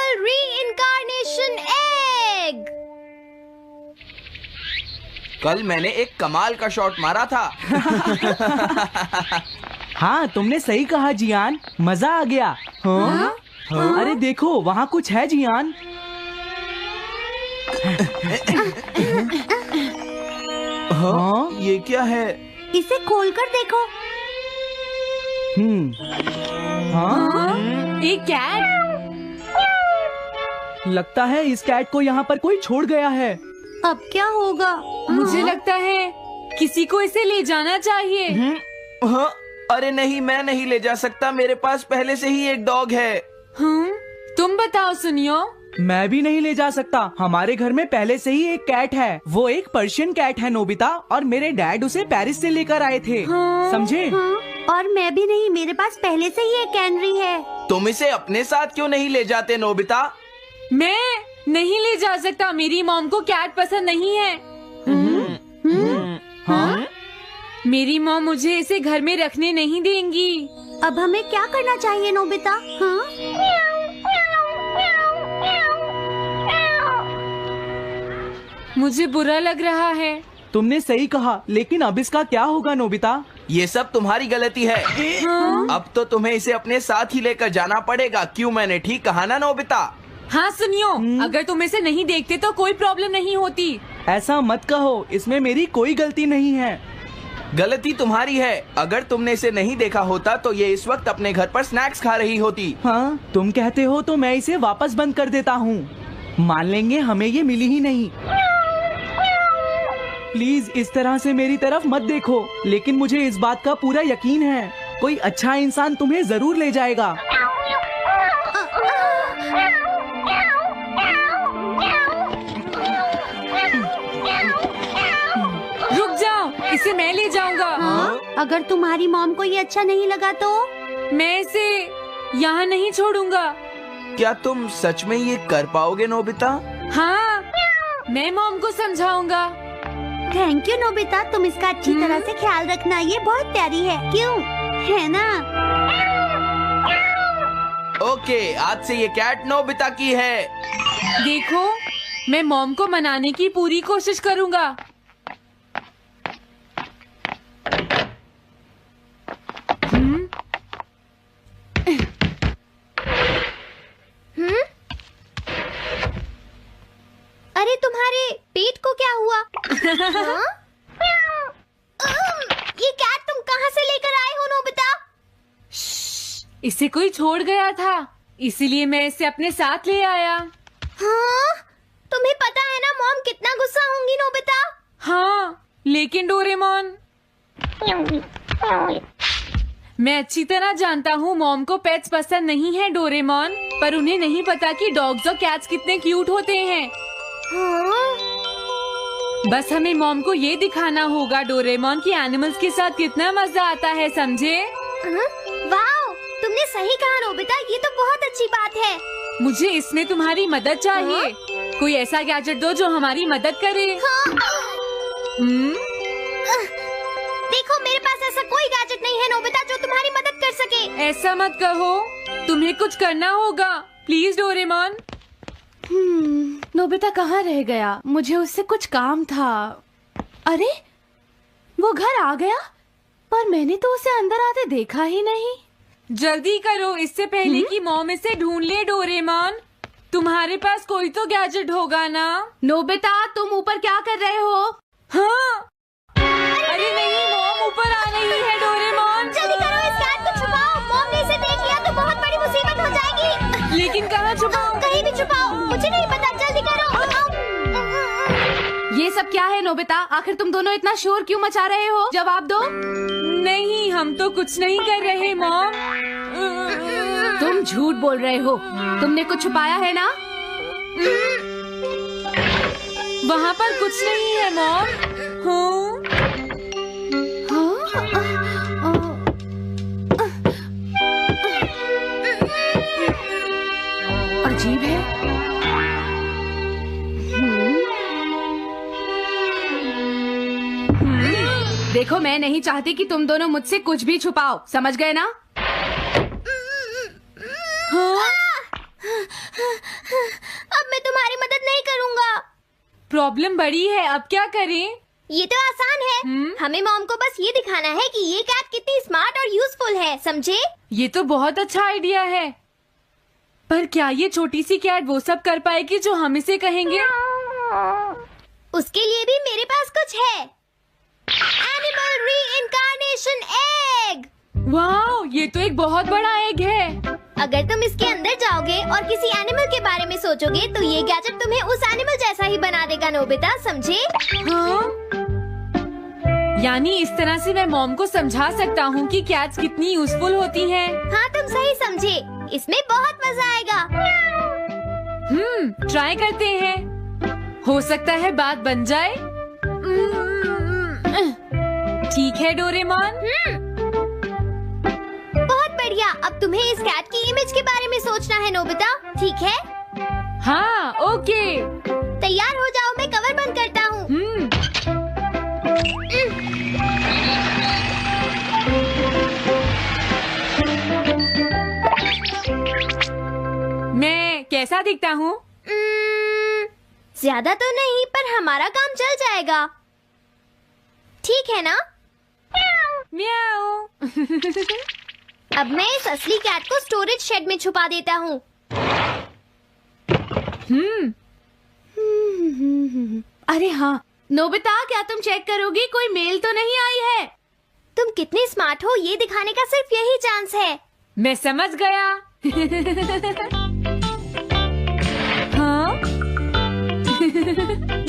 Triple reincarnation egg. कल मैंने एक कमाल का शॉट मारा था। हाँ, तुमने सही कहा जियान, मजा आ गया। हाँ? अरे देखो, वहाँ कुछ है जियान। हाँ? ये क्या है? इसे खोलकर देखो। हाँ? एक कैट। लगता है इस कैट को यहाँ पर कोई छोड़ गया है। अब क्या होगा? मुझे लगता है किसी को इसे ले जाना चाहिए। हाँ? अरे नहीं, मैं नहीं ले जा सकता, मेरे पास पहले से ही एक डॉग है। तुम बताओ सुनियो। मैं भी नहीं ले जा सकता, हमारे घर में पहले से ही एक कैट है। वो एक पर्शियन कैट है नोबिता, और मेरे डैड उसे पेरिस से लेकर आए थे। समझे? और मैं भी नहीं, मेरे पास पहले से ही एक कैनरी है। तुम इसे अपने साथ क्यों नहीं ले जाते नोबिता? मैं नहीं ले जा सकता, मेरी मॉम को कैट पसंद नहीं है। मेरी मॉम मुझे इसे घर में रखने नहीं देंगी। अब हमें क्या करना चाहिए नोबिता? हाँ? मुझे बुरा लग रहा है। तुमने सही कहा, लेकिन अब इसका क्या होगा नोबिता? ये सब तुम्हारी गलती है। अब तो तुम्हें इसे अपने साथ ही लेकर जाना पड़ेगा। क्यों, मैंने ठीक कहा ना नोबिता? हाँ सुनियो, अगर तुम इसे नहीं देखते तो कोई प्रॉब्लम नहीं होती। ऐसा मत कहो, इसमें मेरी कोई गलती नहीं है। गलती तुम्हारी है। अगर तुमने इसे नहीं देखा होता तो ये इस वक्त अपने घर पर स्नैक्स खा रही होती। हाँ, तुम कहते हो तो मैं इसे वापस बंद कर देता हूँ। मान लेंगे हमें ये मिली ही नहीं। प्लीज इस तरह से मेरी तरफ मत देखो, लेकिन मुझे इस बात का पूरा यकीन है, कोई अच्छा इंसान तुम्हें जरूर ले जाएगा। रुक जाओ, इसे मैं ले जाऊंगा। अगर तुम्हारी मॉम को ये अच्छा नहीं लगा तो? मैं इसे यहाँ नहीं छोड़ूंगा। क्या तुम सच में ये कर पाओगे नोबिता? हाँ, मैं मॉम को समझाऊंगा। थैंक यू नोबिता, तुम इसका अच्छी तरह से ख्याल रखना, ये बहुत प्यारी है। क्यों, है ना? ओके, आज से ये कैट नोबिता की है। देखो, मैं मॉम को मनाने की पूरी कोशिश करूंगा। अरे तुम्हारे पेट को क्या हुआ? हाँ? ये कैट तुम कहाँ से लेकर आए हो नोबिता? इसे कोई छोड़ गया था, इसीलिए मैं इसे अपने साथ ले आया। हाँ? तुम्हें पता है ना मॉम कितना गुस्सा होंगी नोबिता? हाँ, लेकिन डोरेमोन, मैं अच्छी तरह जानता हूँ मॉम को पेट्स पसंद नहीं है डोरेमोन, पर उन्हें नहीं पता कि डॉग्स और कैट्स कितने क्यूट होते हैं। हाँ? बस हमें मॉम को ये दिखाना होगा डोरेमोन कि एनिमल्स के साथ कितना मजा आता है, समझे? वाओ, तुमने सही कहा नोबिता, ये तो बहुत अच्छी बात है। मुझे इसमें तुम्हारी मदद चाहिए। कोई ऐसा गैजेट दो जो हमारी मदद करे। देखो, मेरे पास ऐसा कोई गैजेट नहीं है नोबिता जो तुम्हारी मदद कर सके। ऐसा मत कहो, तुम्हें कुछ करना होगा, प्लीज डोरेमोन। नोबिता कहाँ रह गया? मुझे उससे कुछ काम था। अरे, वो घर आ गया, पर मैंने तो उसे अंदर आते देखा ही नहीं। जल्दी करो, इससे पहले कि मॉम इसे ढूंढ ले डोरेमोन। तुम्हारे पास कोई तो गैजेट होगा ना? नोबिता, तुम ऊपर क्या कर रहे हो? हाँ? अरे नहीं, मॉम ऊपर आ रही है डोरेमोन। जल्दी करो, इस कैट को छुपाओ। मॉम ने इसे देख लिया तो बहुत बड़ी मुसीबत हो जाएगी। लेकिन कहाँ छुपाऊं? कहीं भी छुपाओ, मुझे नहीं पता, जल्दी करो। ये सब क्या है नोबिता? आखिर तुम दोनों इतना शोर क्यों मचा रहे हो? जवाब दो। नहीं, हम तो कुछ नहीं कर रहे मॉम। तुम झूठ बोल रहे हो, तुमने कुछ छुपाया है ना? वहाँ पर कुछ नहीं है मॉम। अजीब है। देखो, मैं नहीं चाहती कि तुम दोनों मुझसे कुछ भी छुपाओ, समझ गए ना? प्रॉब्लम बड़ी है, अब क्या करें? ये तो आसान है। हमें मॉम को बस ये दिखाना है कि ये कैट कितनी स्मार्ट और यूजफुल है, समझे? ये तो बहुत अच्छा आइडिया है, पर क्या ये छोटी सी कैट वो सब कर पाएगी जो हम इसे कहेंगे? उसके लिए भी मेरे पास कुछ है। Animal reincarnation egg. वाह, ये तो एक बहुत बड़ा एग है। अगर तुम इसके अंदर जाओगे और किसी एनिमल के बारे में सोचोगे तो ये गैजेट तुम्हें उस एनिमल जैसा ही बना देगा, नोबिता, समझे? हाँ? यानी इस तरह से मैं मॉम को समझा सकता हूँ कि कैट्स कितनी यूजफुल होती हैं। हाँ, तुम सही समझे। इसमें बहुत मजा आएगा। ट्राई करते हैं, हो सकता है बात बन जाए। ठीक है डोरेमोन। बहुत बढ़िया। अब तुम्हें इस कैट की इमेज के बारे में सोचना है, नोबिता, ठीक है? हाँ, ओके। तैयार हो जाओ, मैं कवर बंद करता हूँ। मैं कैसा दिखता हूँ? ज्यादा तो नहीं, पर हमारा काम चल जाएगा, ठीक है ना? म्याऊ। अब मैं इस असली कैट को स्टोरेज शेड में छुपा देता हूँ। अरे हाँ, नोबिता, क्या तुम चेक करोगी कोई मेल तो नहीं आई है? तुम कितने स्मार्ट हो ये दिखाने का सिर्फ यही चांस है। मैं समझ गया। हाँ?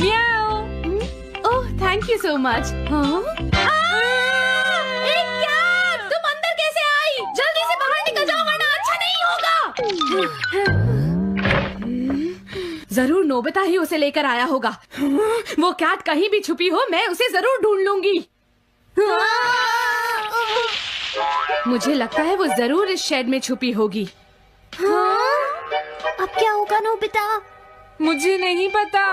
म्याऊ। ओह, थैंक यू सो मच। हाँ? तुम अंदर कैसे आई? जल्दी से बाहर निकल जाओ वरना अच्छा नहीं होगा। जरूर नोबिता ही उसे लेकर आया होगा। वो कैट कहीं भी छुपी हो, मैं उसे जरूर ढूंढ लूंगी। मुझे लगता है वो जरूर इस शेड में छुपी होगी। अब क्या होगा, नोबिता? मुझे नहीं पता।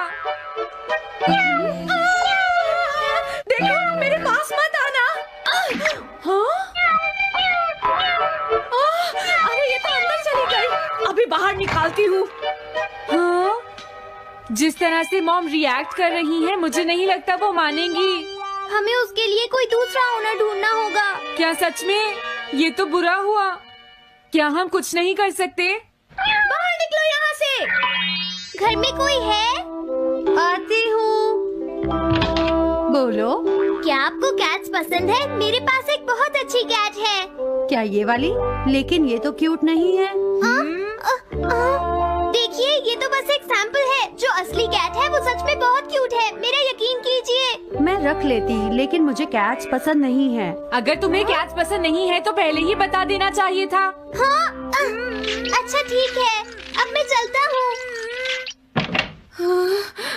देखो, मेरे पास मत आना। हाँ? अरे ये तो अंदर चली गई। अभी बाहर निकालती हूँ। हाँ? जिस तरह से मॉम रिएक्ट कर रही है, मुझे नहीं लगता वो मानेंगी। हमें उसके लिए कोई दूसरा ओनर ढूंढना होगा। क्या सच में? ये तो बुरा हुआ। क्या हम कुछ नहीं कर सकते? बाहर निकलो यहाँ से। घर में कोई है? आती हूँ। बोलो, क्या आपको कैट्स पसंद है? मेरे पास एक बहुत अच्छी कैट है। क्या ये वाली? लेकिन ये तो क्यूट नहीं है। देखिए, ये तो बस एक सैंपल है। जो असली कैट है वो सच में बहुत क्यूट है, मेरा यकीन कीजिए। मैं रख लेती, लेकिन मुझे कैट्स पसंद नहीं है। अगर तुम्हें कैट्स पसंद नहीं है तो पहले ही बता देना चाहिए था। हाँ, अच्छा ठीक है, अब मैं चलता हूँ।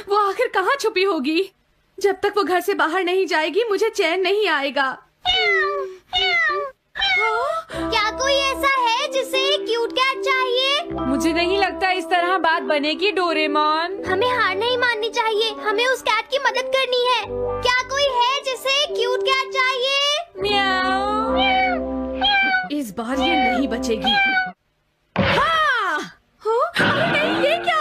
वो आखिर कहाँ छुपी होगी? जब तक वो घर से बाहर नहीं जाएगी मुझे चैन नहीं आएगा। क्या कोई ऐसा है जिसे एक क्यूट कैट चाहिए? मुझे नहीं लगता इस तरह बात बनेगी डोरेमोन। हमें हार नहीं माननी चाहिए, हमें उस कैट की मदद करनी है। क्या कोई है जिसे एक क्यूट कैट चाहिए? म्याऊ। इस बार ये नहीं बचेगी। हाँ! अरे नहीं, ये क्या?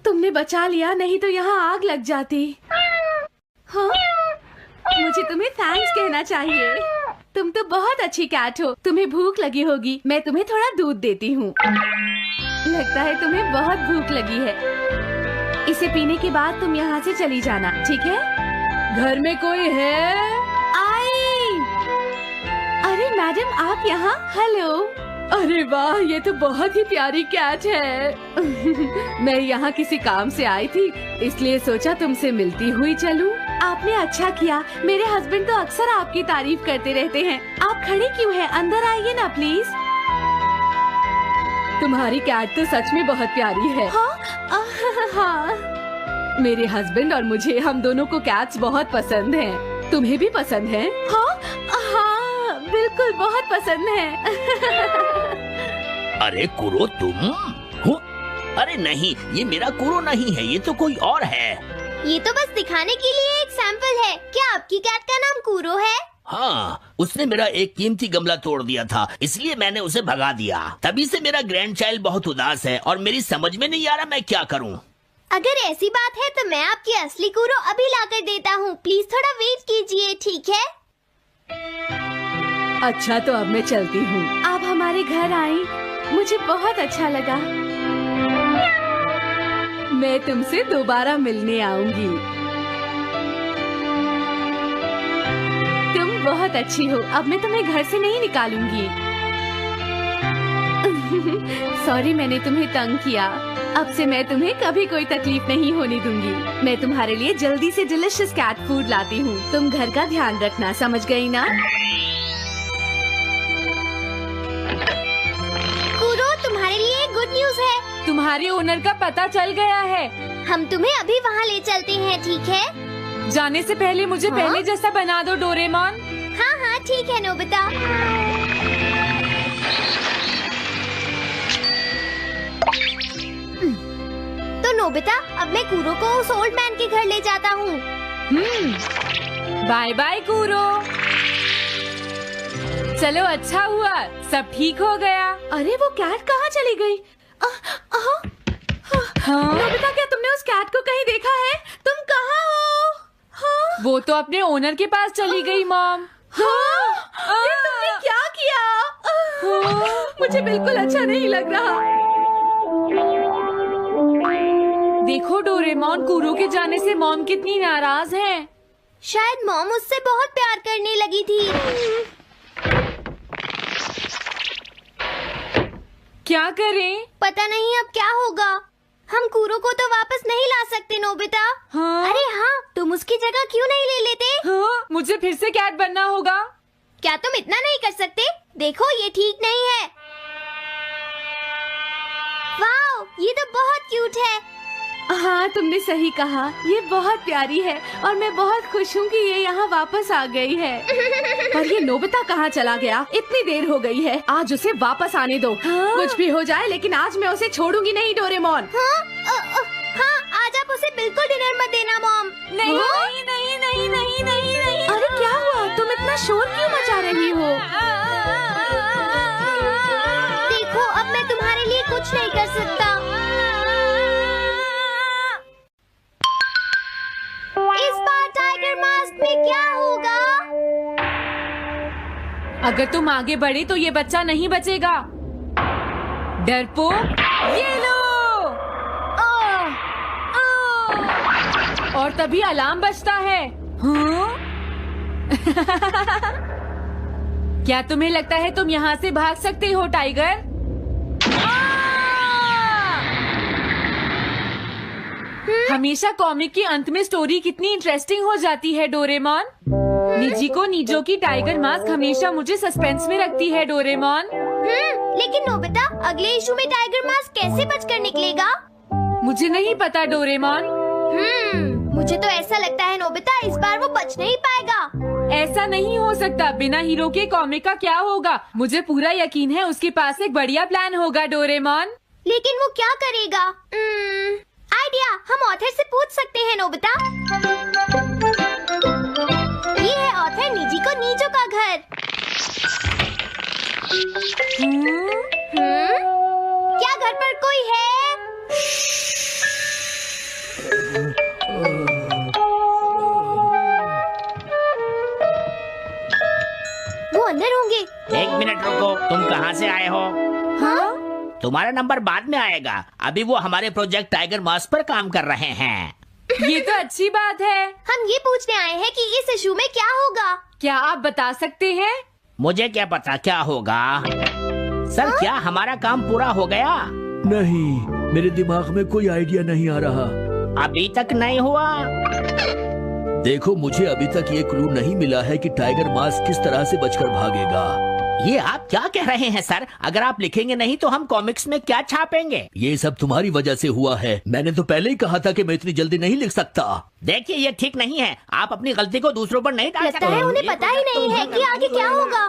तुमने बचा लिया, नहीं तो यहाँ आग लग जाती। हाँ? मुझे तुम्हें थैंक्स कहना चाहिए। तुम तो बहुत अच्छी कैट हो। तुम्हें भूख लगी होगी, मैं तुम्हें थोड़ा दूध देती हूँ। लगता है तुम्हें बहुत भूख लगी है। इसे पीने के बाद तुम यहाँ से चली जाना, ठीक है? घर में कोई है? आई! अरे मैडम, आप यहाँ? हेलो। अरे वाह, ये तो बहुत ही प्यारी कैट है। मैं यहाँ किसी काम से आई थी, इसलिए सोचा तुमसे मिलती हुई चलूं। आपने अच्छा किया। मेरे हस्बैंड तो अक्सर आपकी तारीफ करते रहते हैं। आप खड़े क्यों हैं? अंदर आइए ना प्लीज। तुम्हारी कैट तो सच में बहुत प्यारी है। हाँ। मेरे हस्बैंड और मुझे, हम दोनों को कैट्स बहुत पसंद हैं। तुम्हें भी पसंद है? हाँ, बिल्कुल बहुत पसंद है। अरे कुरो, तुम हो? अरे नहीं, ये मेरा कुरो नहीं है, ये तो कोई और है। ये तो बस दिखाने के लिए एक सैंपल है। क्या आपकी कैट का नाम कूरो है? हाँ, उसने मेरा एक कीमती गमला तोड़ दिया था, इसलिए मैंने उसे भगा दिया। तभी से मेरा ग्रैंड चाइल्ड बहुत उदास है और मेरी समझ में नहीं आ रहा मैं क्या करूँ। अगर ऐसी बात है तो मैं आपकी असली कूरो अभी लाकर देता हूँ। प्लीज थोड़ा वेट कीजिए, ठीक है? अच्छा, तो अब मैं चलती हूँ। आप हमारे घर आई, मुझे बहुत अच्छा लगा। मैं तुमसे दोबारा मिलने आऊंगी। तुम बहुत अच्छी हो। अब मैं तुम्हें घर से नहीं निकालूंगी। सॉरी, मैंने तुम्हें तंग किया। अब से मैं तुम्हें कभी कोई तकलीफ नहीं होने दूंगी। मैं तुम्हारे लिए जल्दी से डिलिशियस कैट फूड लाती हूँ। तुम घर का ध्यान रखना, समझ गई ना? कूरो, तुम्हारे लिए एक गुड न्यूज है। तुम्हारे ओनर का पता चल गया है। हम तुम्हें अभी वहाँ ले चलते हैं, ठीक है? जाने से पहले मुझे पहले जैसा बना दो डोरेमोन। हाँ हाँ ठीक है नोबिता। तो नोबिता, अब मैं कूरो को उस ओल्ड मैन के घर ले जाता हूँ। बाय बाय कूरो। चलो, अच्छा हुआ, सब ठीक हो गया। अरे वो कैट कहाँ चली गई? नोबिता, क्या तुमने उस कैट को कहीं देखा है? तुम कहाँ हो? हाँ? वो तो अपने ओनर के पास चली गई मॉम। हाँ? ये तुमने क्या किया? मुझे बिल्कुल अच्छा नहीं लग रहा। देखो डोरेमोन, कूरो के जाने से मॉम कितनी नाराज हैं। शायद मॉम उससे बहुत प्यार करने लगी थी। क्या करें? पता नहीं अब क्या होगा। हम कूरो को तो वापस नहीं ला सकते नोबिता। हाँ? अरे हाँ, तुम उसकी जगह क्यों नहीं ले लेते? हाँ? मुझे फिर से कैट बनना होगा। क्या तुम इतना नहीं कर सकते? देखो, ये ठीक नहीं है। वाओ, ये तो बहुत क्यूट है। हाँ, तुमने सही कहा, ये बहुत प्यारी है और मैं बहुत खुश हूँ कि ये यहाँ वापस आ गई है। पर ये नोबिता कहाँ चला गया? इतनी देर हो गई है, आज उसे वापस आने दो। कुछ भी हो जाए, लेकिन आज मैं उसे छोड़ूंगी नहीं डोरेमोन। हाँ, आज आप उसे बिल्कुल डिनर मत देना मॉम। नहीं नहीं नहीं नहीं नहीं नहीं नहीं। अरे क्या हुआ? तुम इतना शोर क्यों मचा रही हो? देखो, अब मैं तुम्हारे लिए कुछ नहीं कर सकता। इस बार टाइगर मास्क में क्या होगा? अगर तुम आगे बढ़े तो ये बच्चा नहीं बचेगा। डरपोक, ये लो। और तभी अलार्म बजता है। हाँ? क्या तुम्हें लगता है तुम यहाँ से भाग सकते हो टाइगर? हमेशा कॉमिक के अंत में स्टोरी कितनी इंटरेस्टिंग हो जाती है डोरेमोन। निजी को नीजो की टाइगर मास्क हमेशा मुझे सस्पेंस में रखती है डोरेमोन। लेकिन नोबिता, अगले इशू में टाइगर मास्क कैसे बचकर निकलेगा? मुझे नहीं पता डोरेमोन। मुझे तो ऐसा लगता है नोबिता, इस बार वो बच नहीं पाएगा। ऐसा नहीं हो सकता। बिना हीरो के कॉमिक का क्या होगा? मुझे पूरा यकीन है उसके पास एक बढ़िया प्लान होगा डोरेमोन। लेकिन वो क्या करेगा? आइडिया, हम ऑथर से पूछ सकते हैं नोबिता। ये है ऑथर निजी को नीजो का घर। क्या घर पर कोई है? वो अंदर होंगे। एक मिनट रुको, तुम कहाँ से आए हो? हाँ? तुम्हारा नंबर बाद में आएगा, अभी वो हमारे प्रोजेक्ट टाइगर मास्क पर काम कर रहे हैं। ये तो अच्छी बात है। हम ये पूछने आए हैं कि इस इशू में क्या होगा। क्या आप बता सकते हैं? मुझे क्या पता क्या होगा। सर, क्या हमारा काम पूरा हो गया? नहीं, मेरे दिमाग में कोई आइडिया नहीं आ रहा। अभी तक नहीं हुआ। देखो, मुझे अभी तक ये क्लू नहीं मिला है कि टाइगर मास्क किस तरह से बचकर भागेगा। ये आप क्या कह रहे हैं सर? अगर आप लिखेंगे नहीं तो हम कॉमिक्स में क्या छापेंगे? ये सब तुम्हारी वजह से हुआ है। मैंने तो पहले ही कहा था कि मैं इतनी जल्दी नहीं लिख सकता। देखिए, ये ठीक नहीं है। आप अपनी गलती को दूसरों पर नहीं डाल सकते। लगता है उन्हें पता ही नहीं है कि आगे क्या होगा।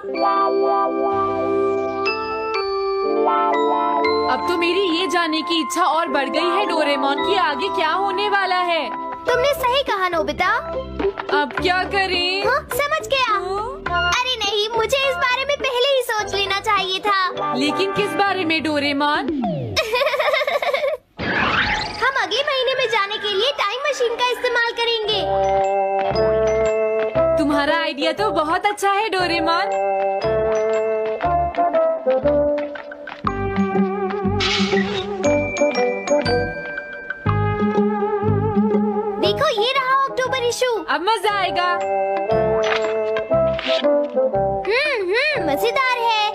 अब तो मेरी ये जानने की इच्छा और बढ़ गई है डोरेमोन कि आगे क्या होने वाला है। तुमने सही कहा नोबिता। अब क्या करें? समझ गया। लेकिन किस बारे में डोरेमोन? हम अगले महीने में जाने के लिए टाइम मशीन का इस्तेमाल करेंगे। तुम्हारा आइडिया तो बहुत अच्छा है डोरेमोन। देखो ये रहा अक्टूबर इशू। अब मजा आएगा। मजेदार है।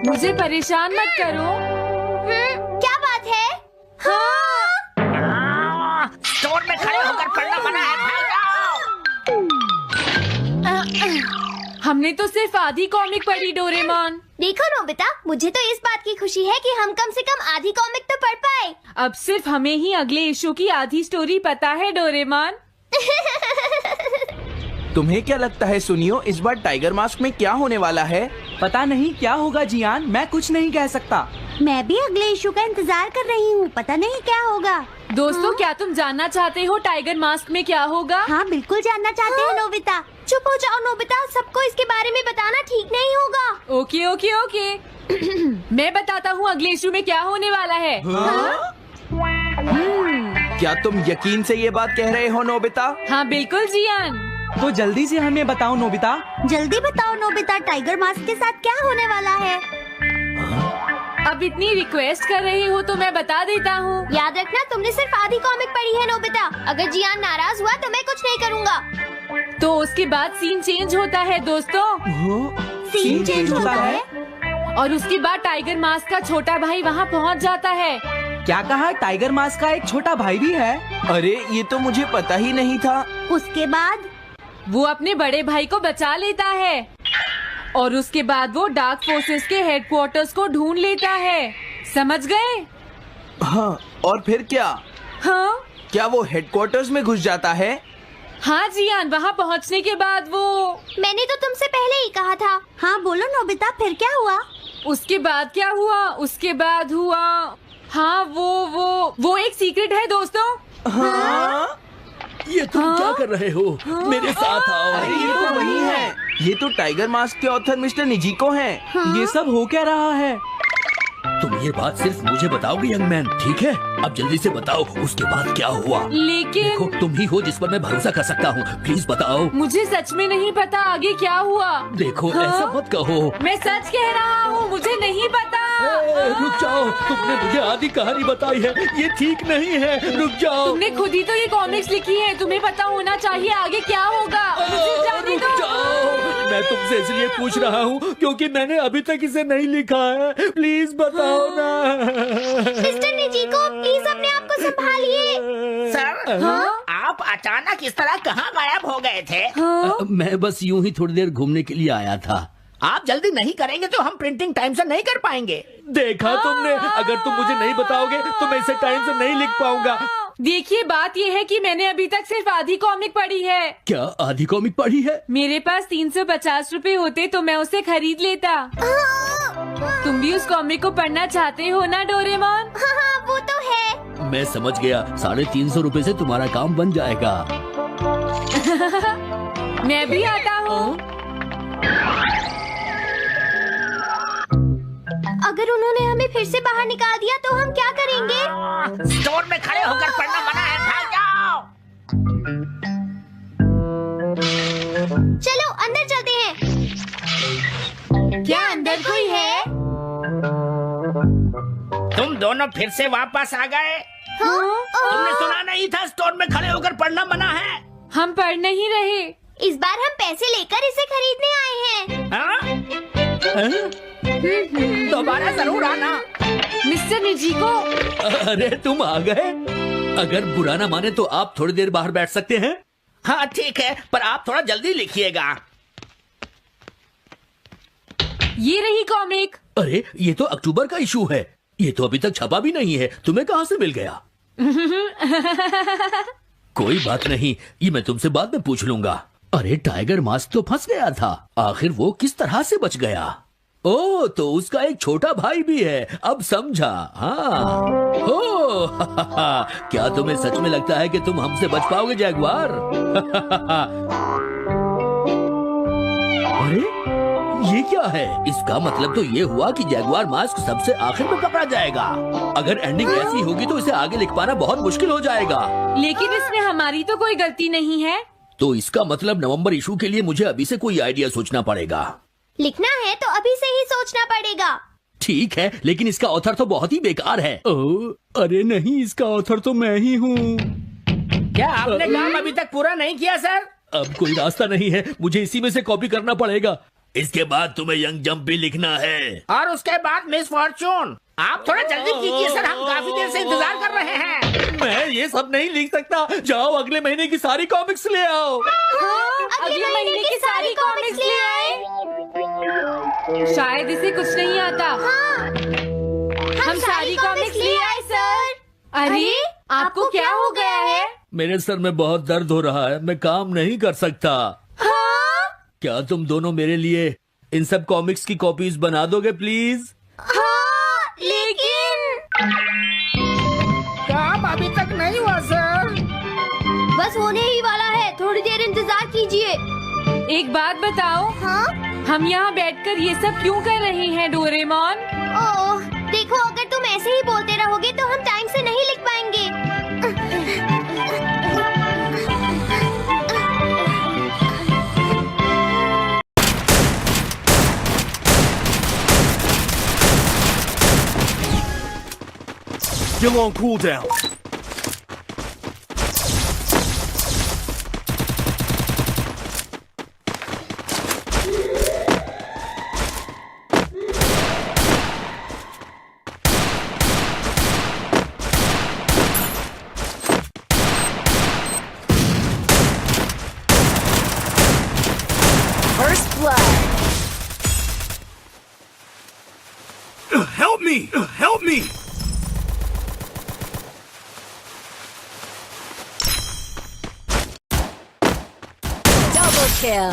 मुझे परेशान मत करो। क्या बात है? हाँ। स्टोर में खड़े होकर पढ़ना मना है, भाग जाओ। हमने तो सिर्फ आधी कॉमिक पढ़ी डोरेमोन। देखो नोबिता, मुझे तो इस बात की खुशी है कि हम कम से कम आधी कॉमिक तो पढ़ पाए। अब सिर्फ हमें ही अगले इशू की आधी स्टोरी पता है डोरेमोन। तुम्हें क्या लगता है सुनियो, इस बार टाइगर मास्क में क्या होने वाला है? पता नहीं क्या होगा जियान, मैं कुछ नहीं कह सकता। मैं भी अगले इशू का इंतजार कर रही हूँ, पता नहीं क्या होगा। दोस्तों, क्या तुम जानना चाहते हो टाइगर मास्क में क्या होगा? हाँ बिल्कुल जानना चाहते हैं नोबिता। चुप हो जाओ नोबिता, सबको इसके बारे में बताना ठीक नहीं होगा। Okay okay okay. मैं बताता हूँ अगले इशू में क्या होने वाला है। क्या तुम यकीन से ये बात कह रहे हो नोबिता? हाँ बिल्कुल जियान। तो जल्दी से हमें बताओ नोबिता। जल्दी बताओ नोबिता, टाइगर मास्क के साथ क्या होने वाला है? अब इतनी रिक्वेस्ट कर रही हो तो मैं बता देता हूँ। याद रखना, तुमने सिर्फ आधी कॉमिक पढ़ी है नोबिता। अगर जियान नाराज हुआ तो मैं कुछ नहीं करूँगा। तो उसके बाद सीन चेंज होता है दोस्तों। सीन चेंज होता है? और उसके बाद टाइगर मास्क का छोटा भाई वहाँ पहुँच जाता है। क्या कहा? टाइगर मास्क का एक छोटा भाई भी है? अरे ये तो मुझे पता ही नहीं था। उसके बाद वो अपने बड़े भाई को बचा लेता है और उसके बाद वो डार्क फोर्सेस के हेडक्वार्टर्स को ढूंढ लेता है। समझ गए? हाँ, और फिर क्या? हाँ क्या वो हेडक्वार्टर्स में घुस जाता है? हाँ जियान, वहाँ पहुँचने के बाद वो मैंने तो तुमसे पहले ही कहा था। हाँ बोलो नोबिता, फिर क्या हुआ? उसके बाद क्या हुआ? उसके बाद हुआ, हाँ वो एक सीक्रेट है दोस्तों। हाँ? ये तुम क्या कर रहे हो? मेरे साथ आओ। अरे ये तो वही है। ये तो टाइगर मास्क के ऑथर मिस्टर निजिको हैं। ये सब हो क्या रहा है? तुम ये बात सिर्फ मुझे बताओगे यंग मैन, ठीक है? अब जल्दी से बताओ उसके बाद क्या हुआ। लेकिन देखो, तुम ही हो जिस पर मैं भरोसा कर सकता हूँ, प्लीज बताओ। मुझे सच में नहीं पता आगे क्या हुआ। देखो ऐसा मत कहो। मैं सच कह रहा हूँ, मुझे नहीं पता। रुक जाओ, तुमने मुझे आधी कहानी बताई है, ये ठीक नहीं है। रुक जाओ। तुमने खुद ही तो ये कॉमिक्स लिखी है, तुम्हें पता होना चाहिए आगे क्या होगा। मुझे जाने रुक दो। जाओ, मैं तुमसे इसलिए पूछ रहा हूँ क्योंकि मैंने अभी तक इसे नहीं लिखा है। प्लीज बताओ ना। मिस्टर निजिको, प्लीज अपने आप को संभालिए। सर, आप अचानक इस तरह कहाँ गायब हो गए थे? मैं बस यूं ही थोड़ी देर घूमने के लिए आया था। आप जल्दी नहीं करेंगे तो हम प्रिंटिंग टाइम से नहीं कर पाएंगे। देखा तुमने, अगर तुम मुझे नहीं बताओगे तो मैं इसे टाइम से नहीं लिख पाऊंगा। देखिए, बात ये है कि मैंने अभी तक सिर्फ आधी कॉमिक पढ़ी है। क्या आधी कॉमिक पढ़ी है? मेरे पास 350 रुपए होते तो मैं उसे खरीद लेता। तुम भी उस कॉमिक को पढ़ना चाहते हो ना डोरेमोन? हाँ वो तो है। मैं समझ गया, 350 रुपए से तुम्हारा काम बन जाएगा। मैं भी आता हूँ। अगर उन्होंने हमें फिर से बाहर निकाल दिया तो हम क्या करेंगे? स्टोर में खड़े होकर पढ़ना मना है, भाग जाओ। चलो अंदर चलते हैं। क्या अंदर कोई है? तुम दोनों फिर से वापस आ गए। तुमने सुना नहीं था स्टोर में खड़े होकर पढ़ना मना है? हम पढ़ नहीं रहे। इस बार हम पैसे लेकर इसे खरीदने आए हैं। हाँ? दोबारा जरूर आना। मिस्टर निजिको, अरे तुम आ गए। अगर बुरा ना माने तो आप थोड़ी देर बाहर बैठ सकते हैं। हाँ ठीक है, पर आप थोड़ा जल्दी लिखिएगा। ये रही कॉमिक। अरे ये तो अक्टूबर का इशू है, ये तो अभी तक छपा भी नहीं है। तुम्हें कहाँ से मिल गया? कोई बात नहीं, ये मैं तुमसे बाद में पूछ लूंगा। अरे टाइगर मास्क तो फंस गया था, आखिर वो किस तरह से बच गया? ओ, तो उसका एक छोटा भाई भी है, अब समझा। हाँ। ओ, क्या तुम्हें सच में लगता है कि तुम हमसे बच पाओगे जैगवार? अरे ये क्या है? इसका मतलब तो ये हुआ कि जैगुआर मास्क सबसे आखिर में पकड़ा जाएगा। अगर एंडिंग ऐसी होगी तो इसे आगे लिख पाना बहुत मुश्किल हो जाएगा। लेकिन इसमें हमारी तो कोई गलती नहीं है। तो इसका मतलब नवंबर इशू के लिए मुझे अभी से कोई आइडिया सोचना पड़ेगा। लिखना है तो अभी से ही सोचना पड़ेगा। ठीक है, लेकिन इसका ऑथर तो बहुत ही बेकार है। अरे नहीं, इसका ऑथर तो मैं ही हूँ। क्या आपने काम अभी तक पूरा नहीं किया सर? अब कोई रास्ता नहीं है, मुझे इसी में से कॉपी करना पड़ेगा। इसके बाद तुम्हें यंग जंप भी लिखना है। और उसके बाद मिस फॉर्चून। आप थोड़ा जल्दी कीजिए सर, हम काफी देर से इंतजार कर रहे हैं। मैं ये सब नहीं लिख सकता। जाओ अगले महीने की सारी कॉमिक्स ले आओ। अगले महीने की सारी कॉमिक्स ले आए। शायद इसे कुछ नहीं आता। हम सारी कॉमिक्स ले आए सर। अरे आपको क्या हो गया है? मेरे सर में बहुत दर्द हो रहा है, मैं काम नहीं कर सकता। क्या तुम दोनों मेरे लिए इन सब कॉमिक्स की कॉपीज बना दोगे प्लीज? लेकिन काम अभी तक नहीं हुआ सर। बस होने ही वाला है, थोड़ी देर इंतजार कीजिए। एक बात बताओ, हाँ? हम यहाँ बैठकर ये सब क्यों कर रहे हैं डोरेमोन? ओह, देखो अगर तुम ऐसे ही बोलते रहोगे तो हम टाइम से नहीं लिख पाएंगे। Still on cooldown. First blood. Help me! Help me! Double kill.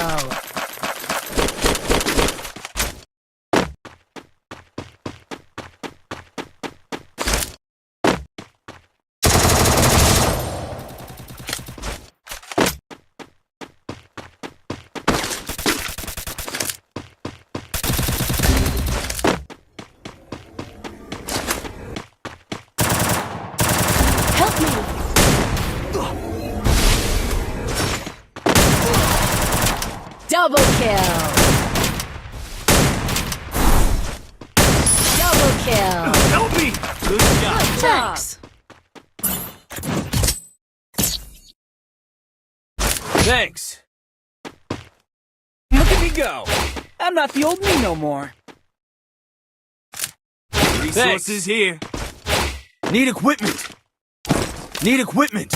Help me. Double kill. Double kill. Help me! Good job. Thanks. Thanks. Look at me go. I'm not the old me no more. Resources here. Need equipment. Need equipment.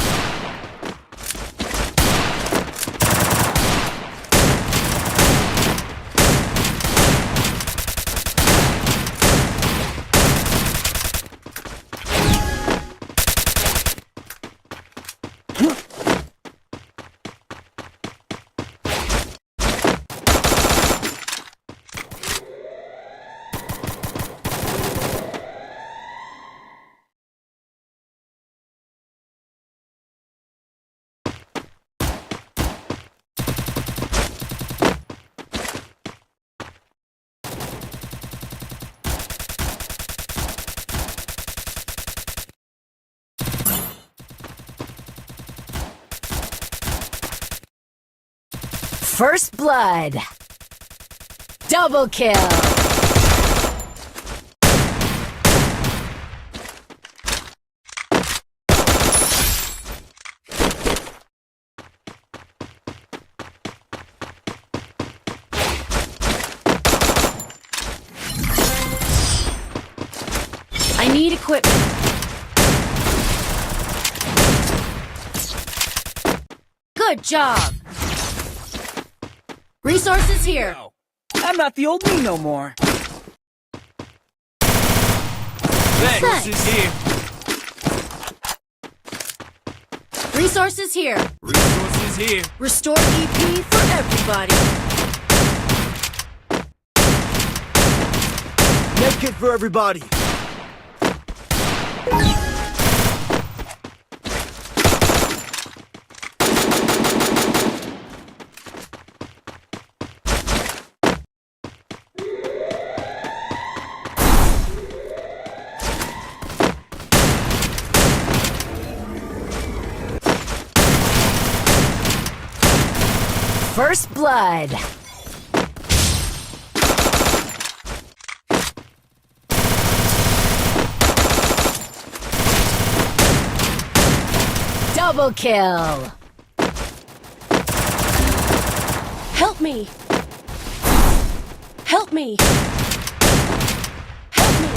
First blood. Double kill. I need equipment. Good job. Resources here. I'm not the old me no more. Resources here. Resources here. Resources here. Restore EP for everybody. Medkit for everybody. First blood. Double kill. Help me. Help me. Help me.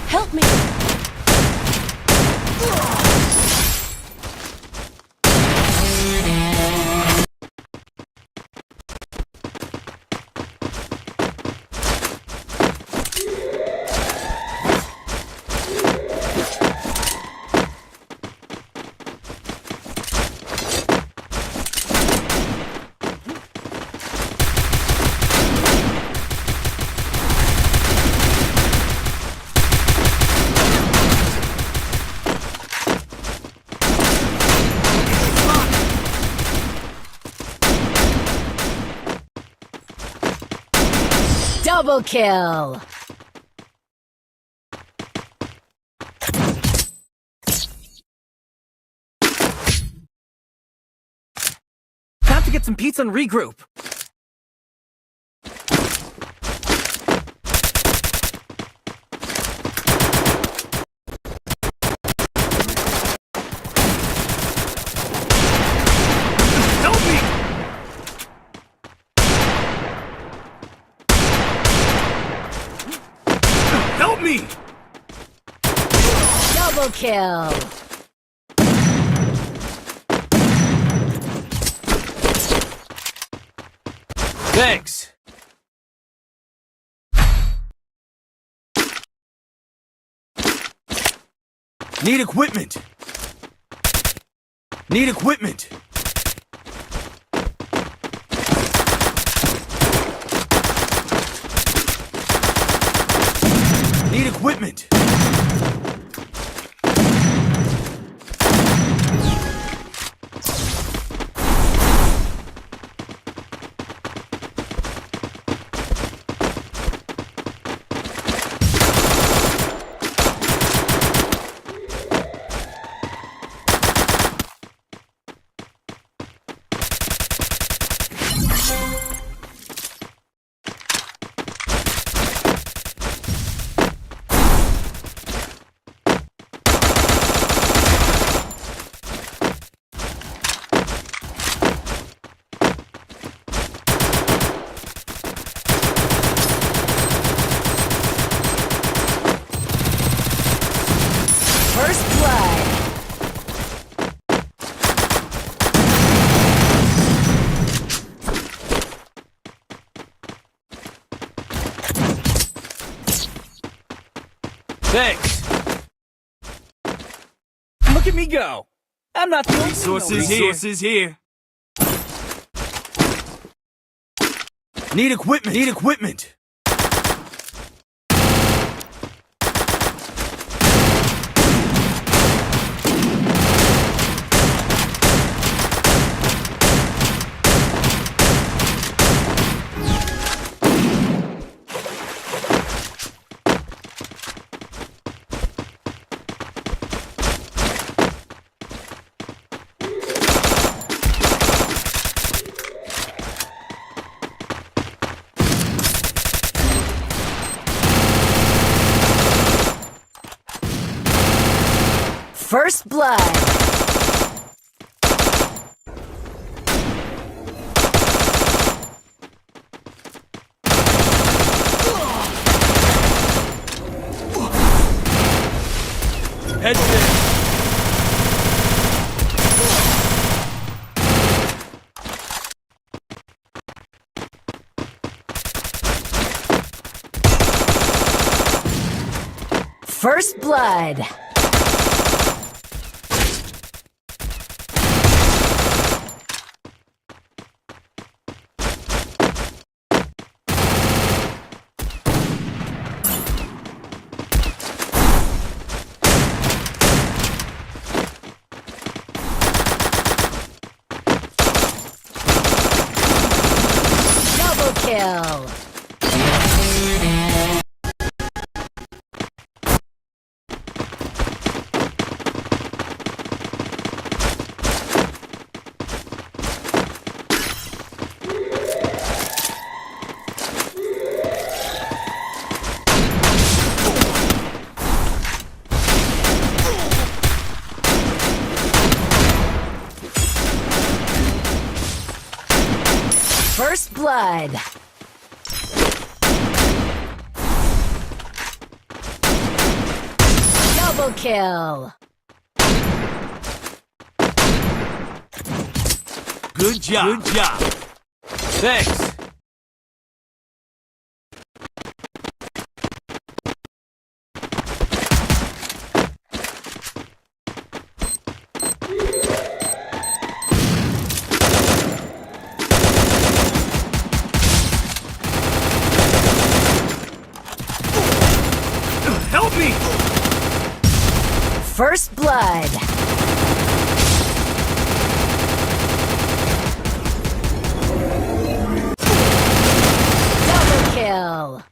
Help me. Double kill. Time to get some pizza and regroup. Help me! Help me! Double kill. Thanks. Need equipment. Need equipment. Need equipment. First blood. Thanks. Look at me go. I'm not the only Resources here. Need equipment. Need equipment. First blood. Heads in. First blood. Double kill. blood. Double kill. Good job. Good job. Thanks. Help me! First blood. Double kill.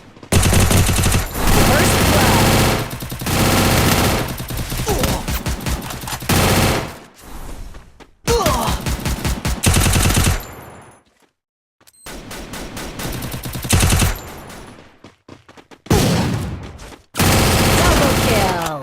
First blood. Double kill.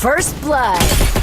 First blood.